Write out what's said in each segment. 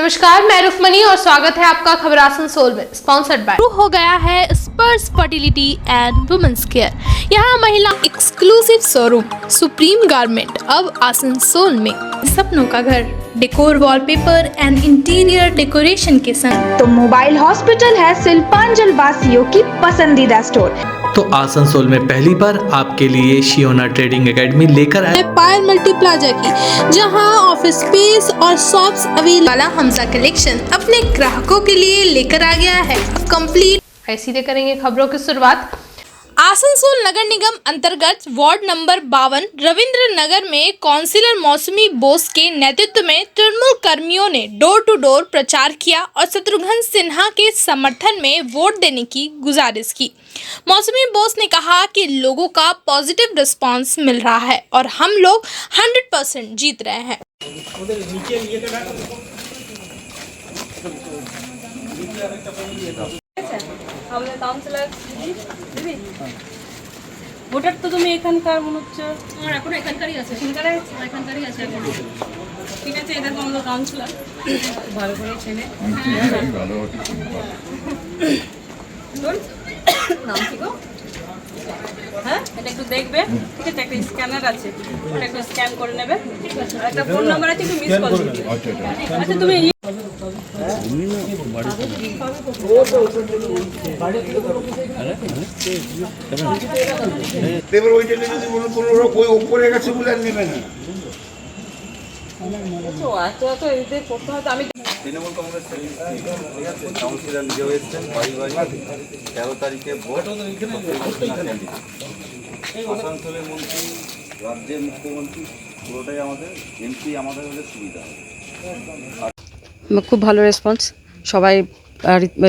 नमस्कार, मैं रुक्मणी और स्वागत है आपका खबर आसनसोल में। स्पॉन्सर्ड बाय शुरू हो गया है स्पर्श फर्टिलिटी एंड वुमेन्स केयर। यहाँ महिला एक्सक्लूसिव शोरूम सुप्रीम गारमेंट अब आसनसोल में। सपनों का घर, decor, wallpaper and interior decoration के संग। तो मोबाइल हॉस्पिटल है शिल्पांचल वासियों की पसंदीदा स्टोर। तो आसनसोल में पहली बार आपके लिए शियोना ट्रेडिंग एकेडमी लेकर आए पायल मल्टी प्लाजा की, जहां ऑफिस स्पेस और शॉप्स अवेलेबल वाला हमजा कलेक्शन अपने ग्राहकों के लिए लेकर आ गया है कंप्लीट। सीधे करेंगे खबरों की शुरुआत। आसनसोल नगर निगम अंतर्गत वार्ड नंबर 52 रविंद्र नगर में काउंसिलर मौसमी बोस के नेतृत्व में तृणमूल कर्मियों ने डोर टू डोर प्रचार किया और शत्रुघ्न सिन्हा के समर्थन में वोट देने की गुजारिश की। मौसमी बोस ने कहा कि लोगों का पॉजिटिव रिस्पांस मिल रहा है और हम लोग 100% जीत रहे हैं। আমাদের কাউন্সিলর দিদি ভোটার তো তুমি এখানকার মনে হচ্ছে আমার এখন এখানকারই আছে এখানকারই আছে এখন ঠিক আছে। এটা তো আমাদের কাউন্সিলর ভালো করে চেনে নাম কি গো? হ্যাঁ, এটা একটু দেখবে, ঠিক আছে? একটা স্ক্যানার আছে, ওটা একটু স্ক্যান করে নেবে, ঠিক আছে? আর একটা ফোন নাম্বার আছে, একটু মিস কল দিবে। আচ্ছা তুমি এবার ওইটা যদি মনে করো ওই উপরে গেছে বলে আর নেবে না। তৃণমূল কংগ্রেস কাউন্সিলর নিজেও এসছেন, বাড়ি বাড়ি 13 তারিখে ভোট। আসানসোলের মন্ত্রী, রাজ্যের মুখ্যমন্ত্রী, পুরোটাই আমাদের এমপি, আমাদের হলে সুবিধা হবে। খুব ভালো রেসপন্স, সবাই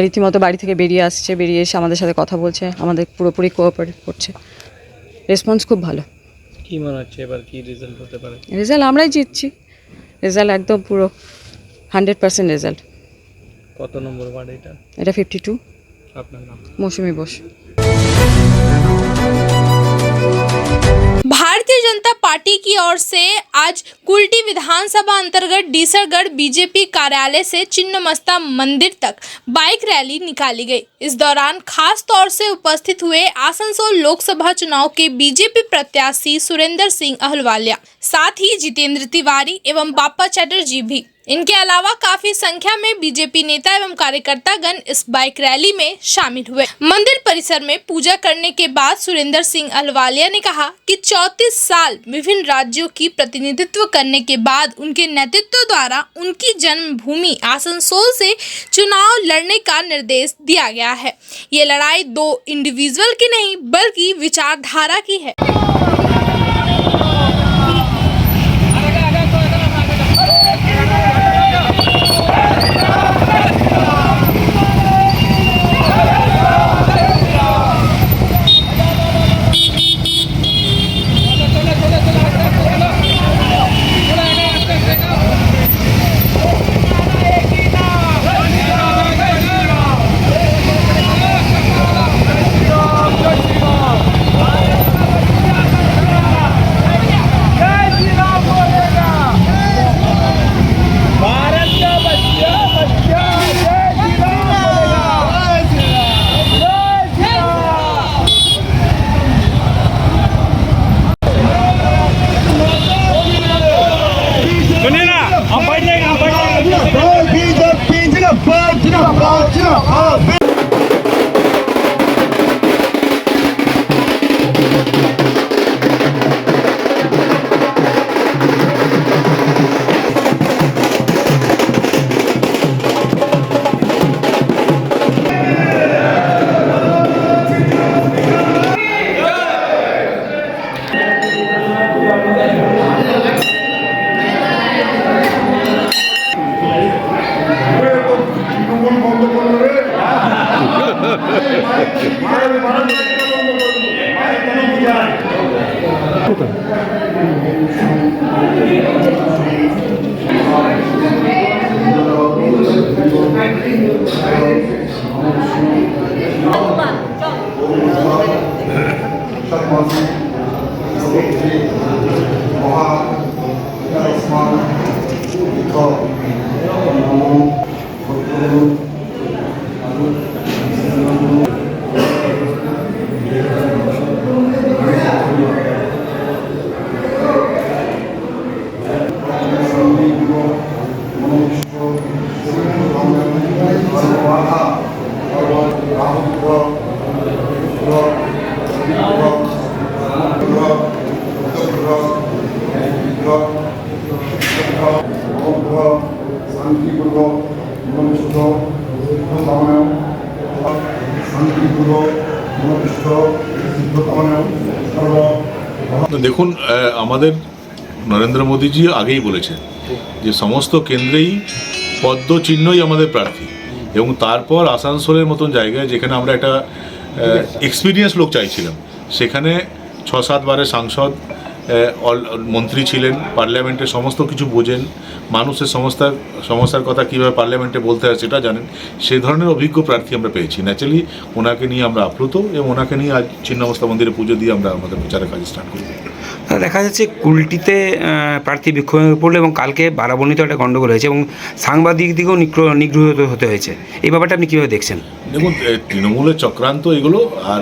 রীতিমতো বাড়ি থেকে বেরিয়ে আসছে, বেরিয়ে এসে আমাদের সাথে কথা বলছে, আমাদের পুরোপুরি কোঅপারেট করছে। রেসপন্স খুব ভালো। কি মনে হচ্ছে এবার কি রেজাল্ট হতে পারে? রেজাল্ট আমরাই জিতছি, রেজাল্ট একদম পুরো 100% রেজাল্ট। কত নম্বর ওয়ার্ড এটা? এটা 52। আপনার নাম? মৌসুমি বোস। भारतीय जनता पार्टी की ओर से आज कुल्टी विधानसभा अंतर्गत डीसरगढ़ बीजेपी कार्यालय से छिन्नमस्ता मंदिर तक बाइक रैली निकाली गई। इस दौरान खास तौर से उपस्थित हुए आसनसोल लोकसभा चुनाव के बीजेपी प्रत्याशी सुरेंद्र सिंह अहलुवालिया, साथ ही जितेंद्र तिवारी एवं बापा चटर्जी भी। इनके अलावा काफी संख्या में बीजेपी नेता एवं कार्यकर्तागण इस बाइक रैली में शामिल हुए। मंदिर परिसर में पूजा करने के बाद सुरेंद्र सिंह अहलुवालिया ने कहा कि 34 साल विभिन्न राज्यों की प्रतिनिधित्व करने के बाद उनके नेतृत्व द्वारा उनकी जन्मभूमि आसनसोल से चुनाव लड़ने का निर्देश दिया गया है। ये लड़ाई दो इंडिविजुअल की नहीं बल्कि विचारधारा की है। মহা দেখুন, আমাদের নরেন্দ্র মোদীজি আগেই বলেছেন যে সমস্ত কেন্দ্রেই পদ্ম চিহ্নই আমাদের প্রার্থী, এবং তারপর আসানসোলের মতন জায়গায় যেখানে আমরা একটা এক্সপিরিয়েন্স লোক চাইছিলাম, সেখানে 6-7 বারের সাংসদ, মন্ত্রী ছিলেন, পার্লামেন্টে সমস্ত কিছু বোঝেন, মানুষের সমস্যার কথা কীভাবে পার্লামেন্টে বলতে হয় সেটা জানেন, সেই ধরনের অভিজ্ঞ প্রার্থী আমরা পেয়েছি। ন্যাচারালি ওনাকে নিয়ে আমরা আপ্লুত, এবং ওনাকে নিয়ে আজ ছিন্নমস্তা মন্দিরে পুজো দিয়ে আমরা আমাদের প্রচারের কাজ স্টার্ট করি। দেখা যাচ্ছে কুলটিতে প্রার্থী বিক্ষোভে পড়লো এবং কালকে বারাবণীতে একটা গণ্ডগোল হয়েছে এবং সাংবাদিকদিকেও নিগৃহীত হতে হয়েছে। এই ব্যাপারটা আপনি কীভাবে দেখছেন? দেখুন, তৃণমূলের চক্রান্ত এগুলো, আর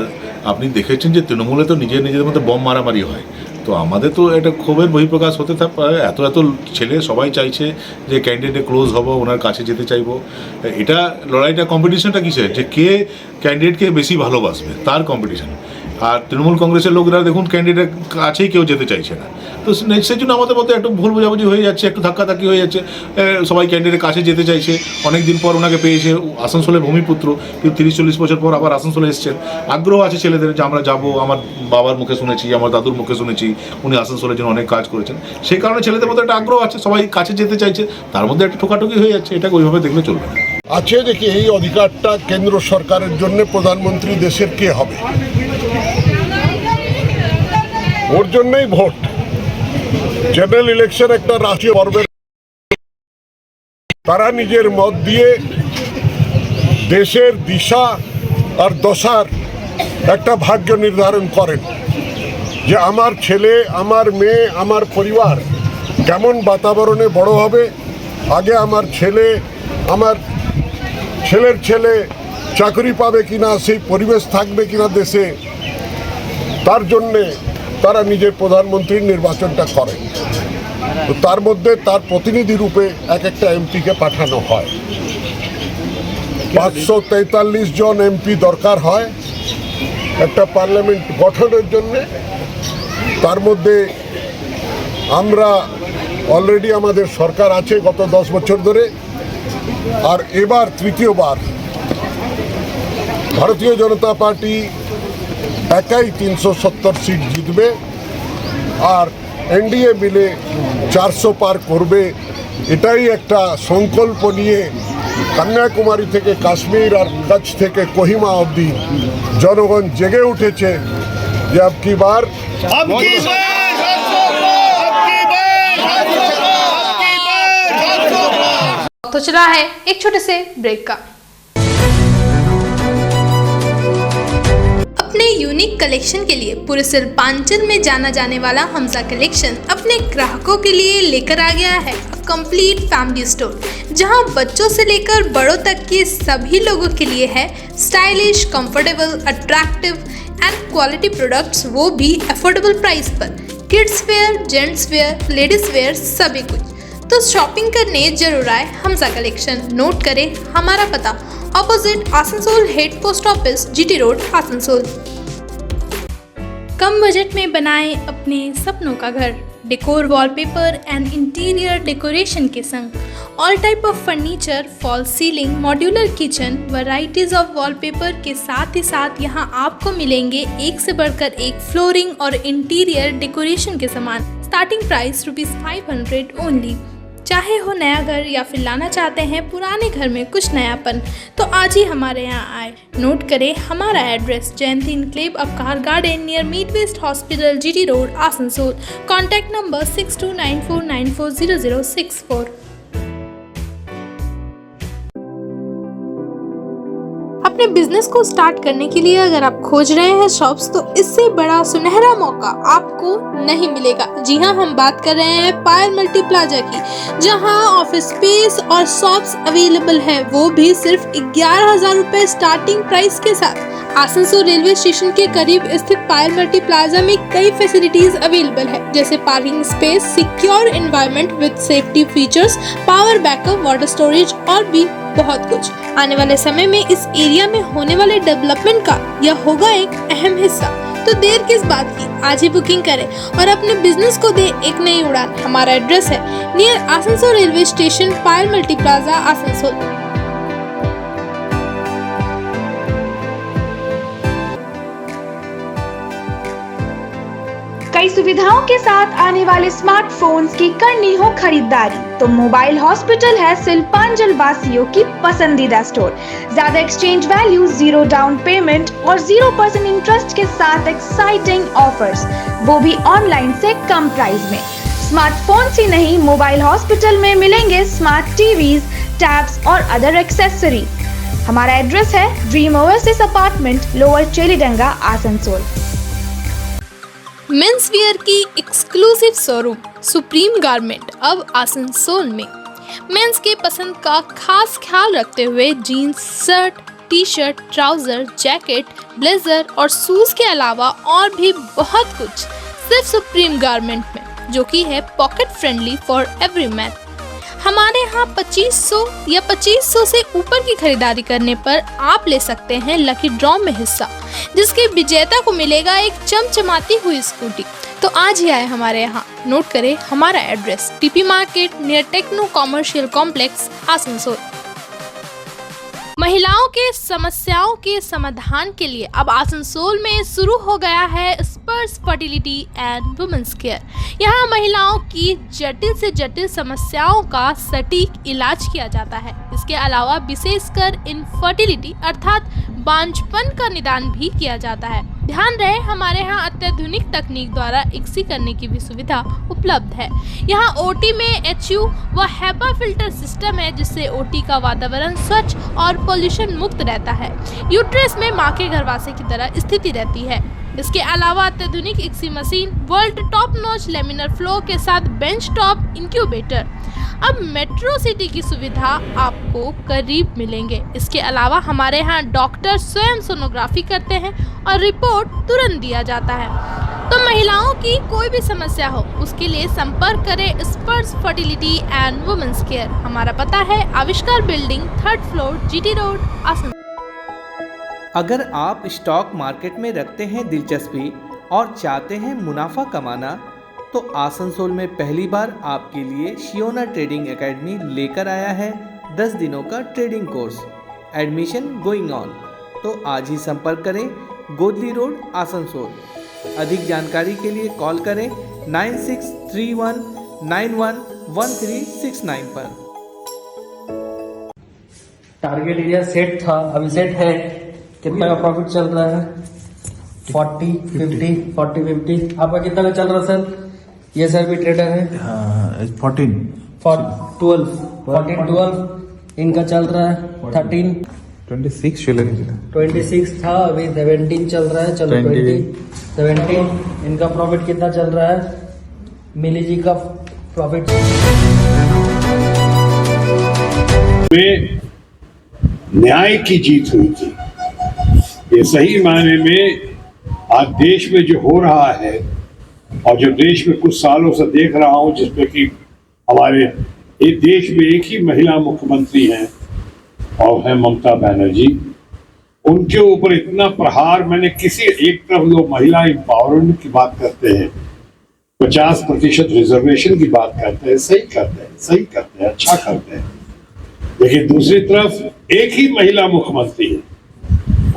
আপনি দেখেছেন যে তৃণমূলে তো নিজেদের মধ্যে বম মারামারি হয়, তো আমাদের তো এটা ক্ষোভের বহিঃপ্রকাশ হতে থাকে। এত ছেলে সবাই চাইছে যে ক্যান্ডিডেটে ক্লোজ হবো, ওনার কাছে যেতে চাইবো। এটা লড়াইটা, কম্পিটিশনটা কিসের, যে কে ক্যান্ডিডেটকে বেশি ভালোবাসবে তার কম্পিটিশন। আর তৃণমূল কংগ্রেসের লোকরা দেখুন ক্যান্ডিডেট কাছেই কেউ যেতে চাইছে না, তো সেই জন্য আমাদের মধ্যে একটু ভুল বোঝাবুঝি হয়ে যাচ্ছে, একটু ধাক্কাধাক্কি হয়ে যাচ্ছে। সবাই ক্যান্ডিডেটের কাছে যেতে চাইছে, অনেক দিন পর ওনাকে পেয়েছে, আসানসোলের ভূমিপুত্র, কিন্তু 30-40 বছর পর আবার আসানসোলে এসছেন। আগ্রহ আছে ছেলেদের যে আমরা যাবো, আমার বাবার মুখে শুনেছি, আমার দাদুর মুখে শুনেছি উনি আসানসোলের জন্য অনেক কাজ করেছেন, সেই কারণে ছেলেদের মধ্যে একটা আগ্রহ আছে, সবাই কাছে যেতে চাইছে, তার মধ্যে একটা ঠোকাঠুকি হয়ে যাচ্ছে। এটাকে ওইভাবে দেখলে চলবে না। আছে দেখি এই অধিকারটা কেন্দ্র সরকারের জন্য প্রধানমন্ত্রী দেশের কে হবে, ওর জন্যই ভোট। জেনারেল ইলেকশন একটা রাষ্ট্রীয় পর্বের, তারা নিজের মত দিয়ে দেশের দিশা আর দশার একটা ভাগ্য নির্ধারণ করেন, যে আমার ছেলে, আমার মেয়ে, আমার পরিবার কেমন বাতাবরণে বড় হবে। আগে আমার ছেলের ছেলে চাকরি পাবে কিনা, সেই পরিবেশ থাকবে কিনা দেশে, তার জন্যে তারা নিজের প্রধানমন্ত্রীর নির্বাচনটা করে। তো তার মধ্যে তার প্রতিনিধি রূপে এক একটা এমপিকে পাঠানো হয়। 543 জন এমপি দরকার হয় একটা পার্লামেন্ট গঠনের জন্যে। তার মধ্যে আমরা অলরেডি আমাদের সরকার আছে গত 10 বছর ধরে, আর এবার তৃতীয়বার ভারতীয় জনতা পার্টি একাই 370 সিট জিতবে, আর এনডিএ মিলে 400 পার করবে। এটাই একটা সংকল্প নিয়ে কন্যাকুমারী থেকে কাশ্মীর আর কচ্ছ থেকে কোহিমা অবধি জনগণ জেগে উঠেছে যে अब की बार तो चला है एक छोटे से ब्रेक का। अपने यूनिक कलेक्शन के लिए पूरे शिल्पांचल में जाना जाने वाला हमजा कलेक्शन अपने ग्राहकों के लिए लेकर आ गया है कंप्लीट फैमिली स्टोर, जहां बच्चों से लेकर बड़ों तक के सभी लोगों के लिए है stylish, comfortable, attractive and quality products, वो भी अफोर्डेबल प्राइस पर। Kids where, gents wear, ladies wear, सभी कुछ। तो शॉपिंग करने जरूर आए हमजा कलेक्शन। नोट करें हमारा पता, opposite Asansol head post office, GT road, Asansol. कम बजट में बनाएं अपने सपनों का घर। Decor, wallpaper and interior decoration के संग all type of furniture, false ceiling, modular kitchen, varieties of wallpaper के साथ ही साथ यहाँ आपको मिलेंगे एक से बढ़कर एक फ्लोरिंग और इंटीरियर डेकोरेशन के सामान। Starting price ₹500 only. चाहे हो नया घर या फिर लाना चाहते हैं पुराने घर में कुछ नयापन, तो आज ही हमारे यहाँ आए। नोट करें हमारा address, Jayanti enclave Avkar garden near meet west hospital, GT road, Asansol. Contact number 6294940064। अपने बिजनेस को स्टार्ट करने के लिए अगर आप खोज रहे हैं शॉप्स, तो इससे बड़ा सुनहरा मौका आपको नहीं मिलेगा। जी हाँ, हम बात कर रहे हैं पायल मल्टी प्लाजा की, जहां ऑफिस स्पेस और शॉप्स अवेलेबल है, वो भी सिर्फ 11,000 रुपए स्टार्टिंग प्राइस के साथ। आसनसोल रेलवे स्टेशन के करीब स्थित पायल मल्टी प्लाजा में कई फैसिलिटीज अवेलेबल है, जैसे parking space, secure environment with safety features, power backup, water storage और भी बहुत कुछ। आने वाले समय में इस एरिया में होने वाले डेवलपमेंट का यह होगा एक अहम हिस्सा। तो देर किस बात की, आज ही बुकिंग करें और अपने बिजनेस को दे एक नई उड़ान। हमारा एड्रेस है नियर आसनसोल रेलवे स्टेशन, पायल मल्टी प्लाजा, आसनसोल। कई सुविधाओं के साथ आने वाले स्मार्टफोन्स की करनी हो खरीदारी, तो मोबाइल हॉस्पिटल है शिल्पांचल वासियों की पसंदीदा स्टोर। ज्यादा एक्सचेंज वैल्यू, 0 डाउन पेमेंट और 0% इंटरेस्ट के साथ एक्साइटिंग ऑफर्स, वो भी ऑनलाइन से कम प्राइस में। स्मार्टफोन्स ही नहीं, मोबाइल हॉस्पिटल में मिलेंगे स्मार्ट टीवीज, टैब्स और अदर एक्सेसरी। हमारा एड्रेस है dream oasis apartment, lower Chelidanga, Asansol. Men's wear की एक्सक्लूसिव शोरूम सुप्रीम गारमेंट अब आसनसोल में। मेंस के पसंद का खास ख्याल रखते हुए jeans, shirt, T shirt, trouser, jacket, blazer और शूज के अलावा और भी बहुत कुछ सिर्फ सुप्रीम गारमेंट में, जो कि है pocket friendly for every man. हमारे यहाँ 2500 या 2500 से ऊपर की खरीदारी करने पर आप ले सकते हैं लकी ड्रॉ में हिस्सा, जिसके विजेता को मिलेगा एक चमचमाती हुई स्कूटी। तो आज ही आए हमारे यहाँ। नोट करें हमारा address, TP market near techno commercial complex, Asansol. महिलाओं के समस्याओं के समाधान के लिए अब आसनसोल में शुरू हो गया है स्पर्श फर्टिलिटी एंड वुमेन्स केयर। यहाँ महिलाओं की जटिल से जटिल समस्याओं का सटीक इलाज किया जाता है। इसके अलावा विशेषकर इनफर्टिलिटी अर्थात बांझपन का निदान भी किया जाता है। ध्यान रहे, हमारे यहाँ अत्याधुनिक तकनीक द्वारा इक्सी करने की भी सुविधा उपलब्ध है। यहाँ ओटी में HU व हेपा फिल्टर सिस्टम है, जिससे ओटी का वातावरण स्वच्छ और पोल्यूशन मुक्त रहता है। यूट्रस में माँ के गर्भाशय की तरह स्थिति रहती है। इसके अलावा अत्याधुनिक ICSI machine, world top notch laminar flow के साथ बेंच टॉप इंक्यूबेटर। अब मेट्रो सिटी की सुविधा आपको करीब मिलेंगे। इसके अलावा हमारे यहाँ डॉक्टर स्वयं सोनोग्राफी करते हैं और रिपोर्ट तुरंत दिया जाता है। तो महिलाओं की कोई भी समस्या हो, उसके लिए संपर्क करें स्पर्श फर्टिलिटी एंड वुमेन्स केयर। हमारा पता है आविष्कार building, 3rd floor, GT road, Asansol. अगर आप स्टॉक मार्केट में रखते हैं दिलचस्पी और चाहते हैं मुनाफा कमाना, तो आसनसोल में पहली बार आपके लिए शियोना ट्रेडिंग एकेडमी लेकर आया है 10 दिनों का trading course. Admission going on, तो आज ही संपर्क करें गोदली रोड, आसनसोल। अधिक जानकारी के लिए कॉल करें 9631911369 पर। टारगेट एरिया सेट था, अभी सेट है। कितना का प्रॉफिट चल रहा है? 40, 50। आपका कितना का चल रहा है सर? ये सर भी ट्रेडर है। 12 इनका चल रहा है। 13, 26 था, अभी 17 चल रहा है। चलो 17 इनका प्रॉफिट कितना चल रहा है? मिली जी का प्रॉफिट में न्याय की जीत हुई थी। ये सही मायने में आज देश में जो हो रहा है और जो देश में कुछ सालों से देख रहा हूं, जिसमें कि हमारे एक देश में एक ही महिला मुख्यमंत्री हैं और है ममता बनर्जी, उनके ऊपर इतना प्रहार मैंने किसी एक तरफ लोग महिला एम्पावरमेंट की बात करते हैं, 50% रिजर्वेशन की बात करते हैं, सही करते हैं, अच्छा करते हैं, लेकिन दूसरी तरफ एक ही महिला मुख्यमंत्री है,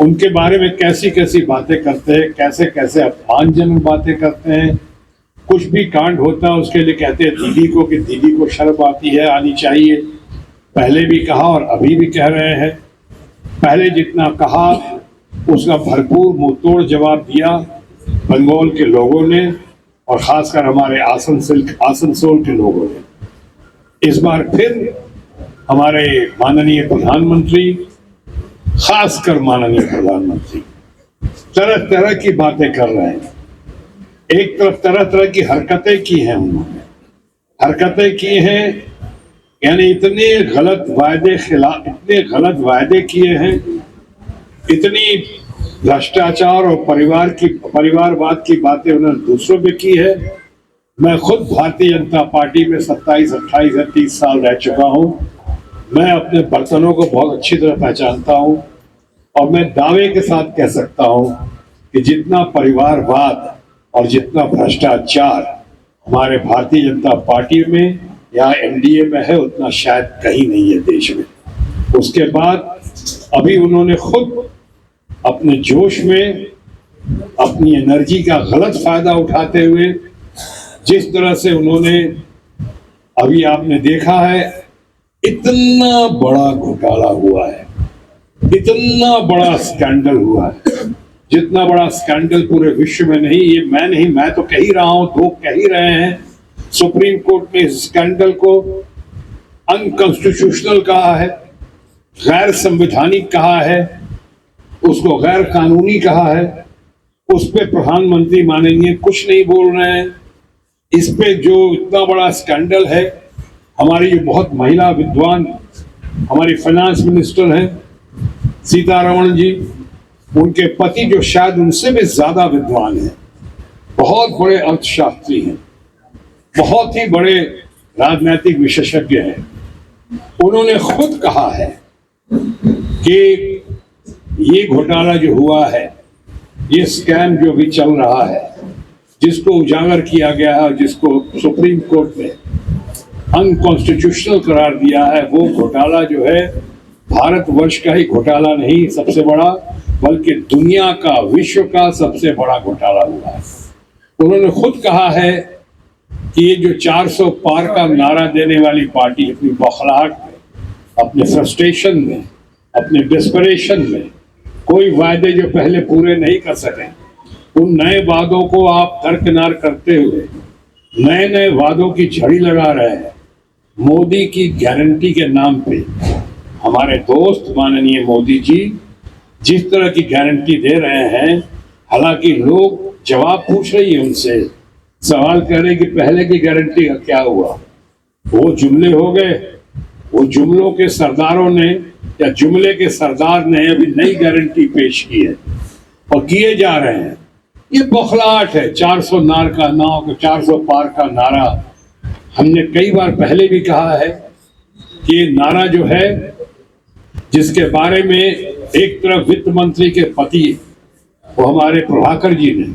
उनके बारे में कैसी कैसी बातें करते हैं, कैसे कैसे अपमानजनक बातें करते हैं। कुछ भी कांड होता है उसके लिए कहते हैं दीदी को कि दीदी को शर्म आनी चाहिए। पहले भी कहा और अभी भी कह रहे हैं। पहले जितना कहा उसका भरपूर मुंहतोड़ जवाब दिया बंगाल के लोगों ने और खासकर हमारे आसनसोल के लोगों ने। इस बार फिर हमारे माननीय प्रधानमंत्री खासकर माननीय प्रधानमंत्री तरह तरह की बातें कर रहे हैं। एक तरफ तरह तरह की हरकतें की हैं उन्होंने, हरकतें की हैं यानी इतने गलत वायदे किए हैं, इतनी भ्रष्टाचार और परिवारवाद की बातें उन्होंने दूसरों पे की है। मैं खुद भारतीय जनता पार्टी में 27, 28 या 30 साल रह चुका हूं। मैं अपने बर्तनों को बहुत अच्छी तरह पहचानता हूं और मैं दावे के साथ कह सकता हूं कि जितना परिवारवाद और जितना भ्रष्टाचार हमारे भारतीय जनता पार्टी में या एनडीए में है, उतना शायद कहीं नहीं है देश में। उसके बाद अभी उन्होंने खुद अपने जोश में अपनी एनर्जी का गलत फायदा उठाते हुए जिस तरह से उन्होंने, अभी आपने देखा है, इतना बड़ा घोटाला हुआ है, इतना बड़ा स्कैंडल हुआ है, जितना बड़ा स्कैंडल पूरे विश्व में नहीं, ये मैं तो कह ही रहा हूं, लोग कह ही रहे हैं। सुप्रीम कोर्ट ने इस स्कैंडल को अनकॉन्स्टिट्यूशनल कहा है, गैर संवैधानिक कहा है, उसको गैर कानूनी कहा है। उस पे प्रधानमंत्री माननीय कुछ नहीं बोल रहे हैं। इस पे जो इतना बड़ा स्कैंडल है, हमारी जो बहुत महिला विद्वान हमारी फाइनेंस मिनिस्टर हैं सीतारमण जी, उनके पति जो शायद उनसे भी ज्यादा विद्वान हैं, बहुत बड़े अर्थशास्त्री हैं, बहुत ही बड़े राजनीतिक विशेषज्ञ हैं, उन्होंने खुद कहा है कि ये घोटाला जो हुआ है, ये स्कैम जो भी चल रहा है, जिसको उजागर किया गया है, जिसको सुप्रीम कोर्ट ने अनकॉन्स्टिट्यूशनल करार दिया है, वो घोटाला जो है भारतवर्ष का ही घोटाला नहीं सबसे बड़ा, बल्कि दुनिया का, विश्व का सबसे बड़ा घोटाला हुआ है। उन्होंने खुद कहा है कि ये जो 400 पार का नारा देने वाली पार्टी अपनी बौखलाहट में, अपने फ्रस्ट्रेशन में, अपने डिस्परेशन में कोई वायदे जो पहले पूरे नहीं कर सके, उन नए वादों को आप दरकिनार करते हुए नए नए वादों की झड़ी लगा रहे हैं। मोदी की गारंटी के नाम पे हमारे दोस्त माननीय मोदी जी जिस तरह की गारंटी दे रहे हैं, हालांकि लोग जवाब पूछ रही है उनसे, सवाल कर रहे कि पहले की गारंटी का क्या हुआ, वो जुमले हो गए। वो जुमलों के सरदारों ने या जुमले के सरदार ने अभी नई गारंटी पेश की है और किए जा रहे हैं। ये बौखलाहट है। 400 पार का नारा हमने कई बार पहले भी कहा है कि ये नारा जो है, जिसके बारे में एक तरफ वित्त मंत्री के पति वो हमारे प्रभाकर जी ने,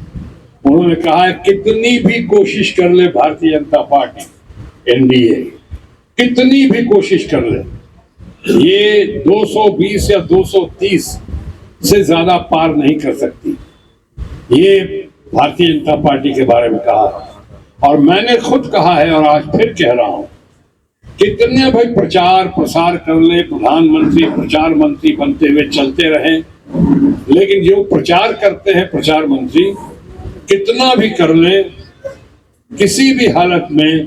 उन्होंने कहा है कितनी भी कोशिश कर ले भारतीय जनता पार्टी, एनडीए कितनी भी कोशिश कर ले, ये 220 या 230 से ज्यादा पार नहीं कर सकती। ये भारतीय जनता पार्टी के बारे में कहा और मैंने खुद कहा है और आज फिर कह रहा हूं, कितने भाई प्रचार प्रसार कर ले, प्रधानमंत्री प्रचार मंत्री बनते हुए चलते रहें, लेकिन जो प्रचार करते हैं प्रचार मंत्री, कितना भी कर ले, किसी भी हालत में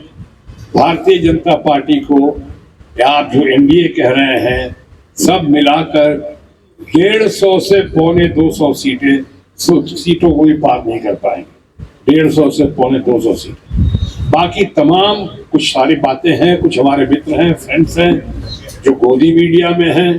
भारतीय जनता पार्टी को, या आप जो एनडीए कह रहे हैं, सब मिलाकर 150 से 250 सीटों को भी पार नहीं कर पाएंगे। 150 से 250 सीट। बाकी तमाम कुछ सारी बातें हैं, कुछ हमारे मित्र हैं, फ्रेंड्स हैं जो गोदी मीडिया में हैं,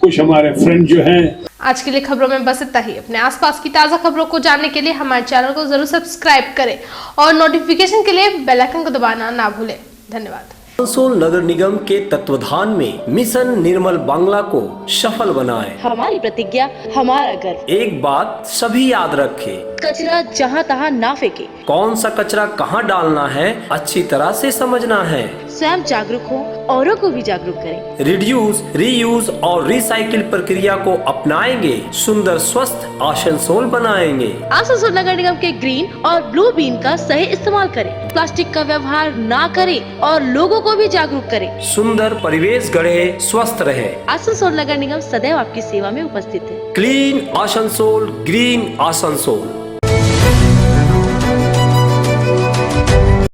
कुछ हमारे फ्रेंड जो हैं। आज के लिए खबरों में बस इतना ही। अपने आसपास की ताज़ा खबरों को जानने के लिए हमारे चैनल को जरूर सब्सक्राइब करें और नोटिफिकेशन के लिए बेल आइकन को दबाना ना भूलें। धन्यवाद। आसनसोल नगर निगम के तत्वाधान में मिशन निर्मल बांग्ला को सफल बनाएं। हमारी प्रतिज्ञा, हमारा गर्व। एक बात सभी याद रखें, कचरा जहाँ तहाँ ना फेंके। कौन सा कचरा कहाँ डालना है अच्छी तरह से समझना है। स्वयं जागरूक हो, औरों को भी जागरूक करें। रिड्यूस, रीयूज और रिसाइकिल प्रक्रिया को अपनाएंगे, सुंदर स्वस्थ आसनसोल बनाएंगे। आसनसोल नगर निगम के ग्रीन और ब्लू बीन का सही इस्तेमाल करें, प्लास्टिक का व्यवहार ना करें और लोगों को भी जागरूक करें। सुंदर परिवेश गढ़े, स्वस्थ रहे। आसनसोल नगर निगम सदैव आपकी सेवा में उपस्थित है। Clean Asansol, green Asansol.